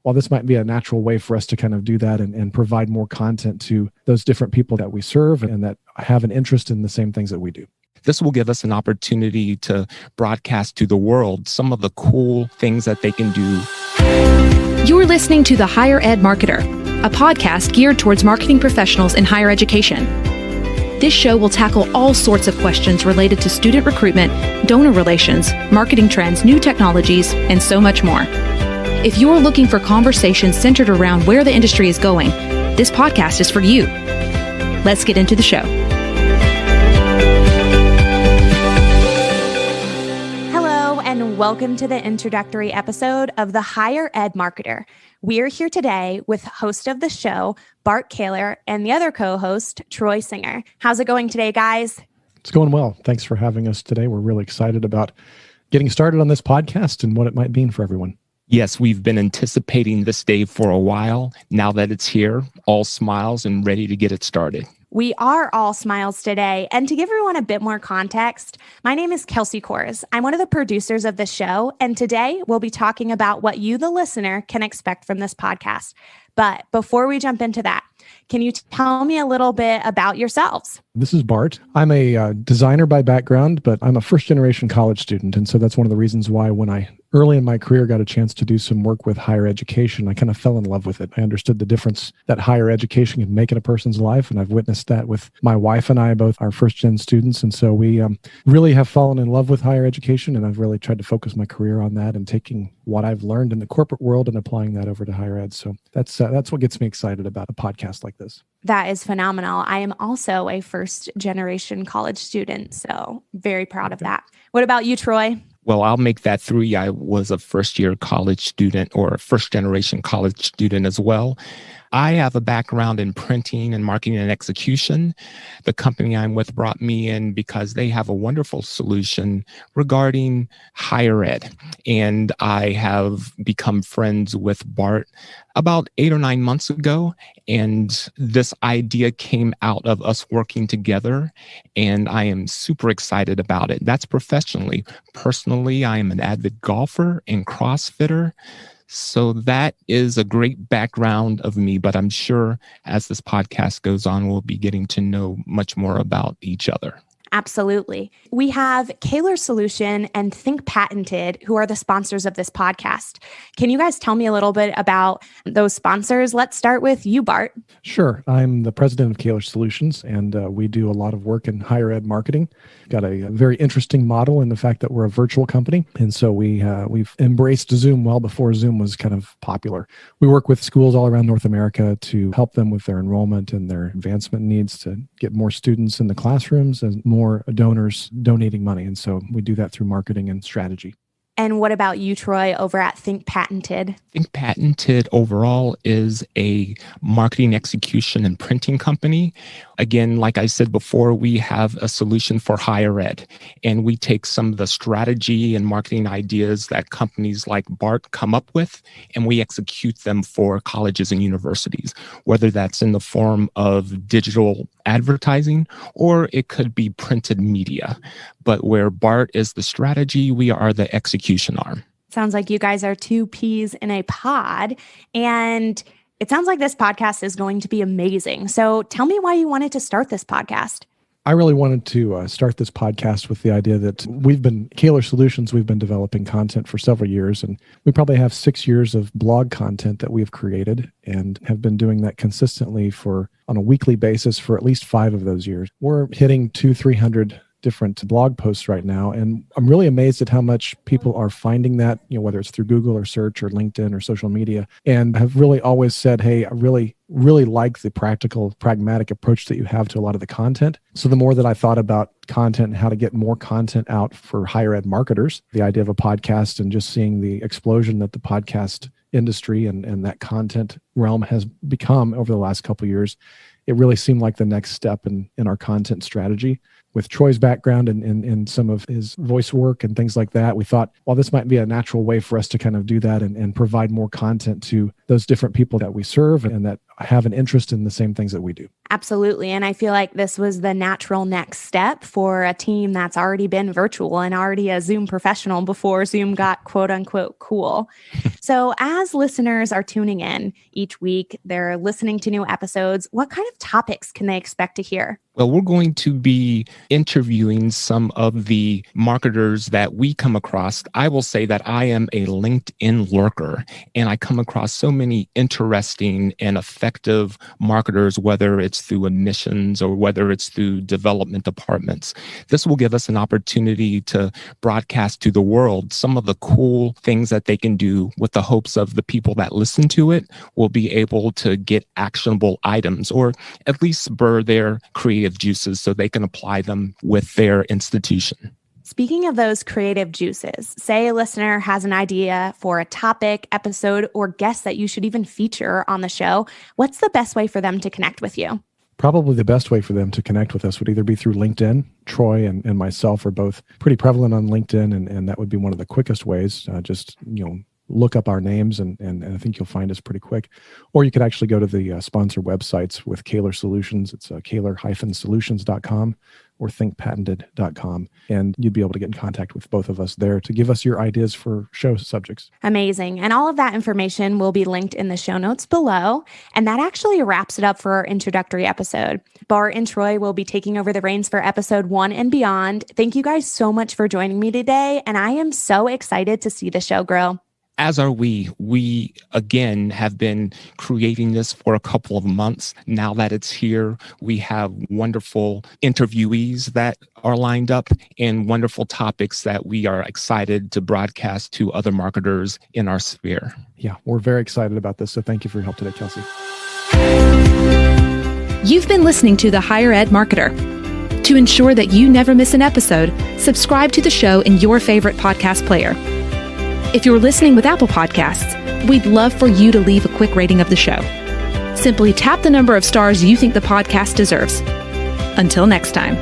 while this might be a natural way for us to kind of do that and provide more content to those different people that we serve and that have an interest in the same things that we do. This will give us an opportunity to broadcast to the world some of the cool things that they can do. You're listening to The Higher Ed Marketer, a podcast geared towards marketing professionals in higher education. This show will tackle all sorts of questions related to student recruitment, donor relations, marketing trends, new technologies, and so much more. If you're looking for conversations centered around where the industry is going, this podcast is for you. Let's get into the show. Hello, and welcome to the introductory episode of The Higher Ed Marketer. We're here today with host of the show, Bart Caylor, and the other co-host, Troy Singer. How's it going today, guys? It's going well. Thanks for having us today. We're really excited about getting started on this podcast and what it might mean for everyone. Yes, we've been anticipating this day for a while. Now that it's here, all smiles and ready to get it started. We are all smiles today. And to give everyone a bit more context, my name is Kelsey Kohrs. I'm one of the producers of the show. And today we'll be talking about what you, the listener, can expect from this podcast. But before we jump into that, can you tell me a little bit about yourselves? This is Bart. I'm a designer by background, but I'm a first-generation college student. And so that's one of the reasons why when I early in my career got a chance to do some work with higher education, I kind of fell in love with it. I understood the difference that higher education can make in a person's life. And I've witnessed that with my wife and I, both our first-gen students. And so we really have fallen in love with higher education. And I've really tried to focus my career on that and taking what I've learned in the corporate world and applying that over to higher ed. So that's what gets me excited about a podcast like this. That is phenomenal. I am also a first-generation college student, so very proud of that. What about you, Troy? Well, I'll make that 3. I was a first-year college student or a first-generation college student as well. I have a background in printing and marketing and execution. The company I'm with brought me in because they have a wonderful solution regarding higher ed. And I have become friends with Bart about 8 or 9 months ago. And this idea came out of us working together. And I am super excited about it. That's professionally. Personally, I am an avid golfer and CrossFitter. So that is a great background of me, but I'm sure as this podcast goes on, we'll be getting to know much more about each other. Absolutely. We have Caylor Solution and Think Patented, who are the sponsors of this podcast. Can you guys tell me a little bit about those sponsors? Let's start with you, Bart. Sure. I'm the president of Caylor Solutions, and we do a lot of work in higher ed marketing. Got a very interesting model in the fact that we're a virtual company. And so we've embraced Zoom well before Zoom was kind of popular. We work with schools all around North America to help them with their enrollment and their advancement needs to get more students in the classrooms and more donors donating money. And so we do that through marketing and strategy. And what about you, Troy, over at Think Patented? Think Patented overall is a marketing execution and printing company. Again, like I said before, we have a solution for higher ed, and we take some of the strategy and marketing ideas that companies like Bart come up with, and we execute them for colleges and universities, whether that's in the form of digital advertising or it could be printed media. But where Bart is the strategy, we are the execution arm. Sounds like you guys are 2 peas in a pod, and it sounds like this podcast is going to be amazing. So tell me why you wanted to start this podcast. I really wanted to start this podcast with the idea that Caylor Solutions, we've been developing content for several years, and we probably have 6 years of blog content that we've created and have been doing that consistently on a weekly basis for at least 5 of those years. We're hitting 200-300 different blog posts right now. And I'm really amazed at how much people are finding that, whether it's through Google or search or LinkedIn or social media, and have really always said, hey, I really like the practical, pragmatic approach that you have to a lot of the content. So the more that I thought about content and how to get more content out for higher ed marketers, the idea of a podcast and just seeing the explosion that the podcast industry and that content realm has become over the last couple of years, it really seemed like the next step in our content strategy. With Troy's background and some of his voice work and things like that, we thought, well, this might be a natural way for us to kind of do that and provide more content to those different people that we serve and that have an interest in the same things that we do. Absolutely. And I feel like this was the natural next step for a team that's already been virtual and already a Zoom professional before Zoom got quote unquote cool. So as listeners are tuning in each week, they're listening to new episodes. What kind of topics can they expect to hear? Well, we're going to be interviewing some of the marketers that we come across. I will say that I am a LinkedIn lurker, and I come across so many interesting and effective marketers, whether it's through admissions or whether it's through development departments. This will give us an opportunity to broadcast to the world some of the cool things that they can do, with the hopes of the people that listen to it will be able to get actionable items, or at least spur their creative juices so they can apply them with their institution. Speaking of those creative juices, say a listener has an idea for a topic, episode, or guest that you should even feature on the show. What's the best way for them to connect with you? Probably the best way for them to connect with us would either be through LinkedIn. Troy and myself are both pretty prevalent on LinkedIn, and that would be one of the quickest ways. Just look up our names, and I think you'll find us pretty quick. Or you could actually go to the sponsor websites with Caylor Solutions. It's Caylor-solutions.com or thinkpatented.com. And you'd be able to get in contact with both of us there to give us your ideas for show subjects. Amazing. And all of that information will be linked in the show notes below. And that actually wraps it up for our introductory episode. Bart and Troy will be taking over the reins for episode 1 and beyond. Thank you guys so much for joining me today. And I am so excited to see the show grow. As are we. We, again, have been creating this for a couple of months. Now that it's here, we have wonderful interviewees that are lined up and wonderful topics that we are excited to broadcast to other marketers in our sphere. Yeah, we're very excited about this. So thank you for your help today, Kelsey. You've been listening to The Higher Ed Marketer. To ensure that you never miss an episode, subscribe to the show in your favorite podcast player. If you're listening with Apple Podcasts, we'd love for you to leave a quick rating of the show. Simply tap the number of stars you think the podcast deserves. Until next time.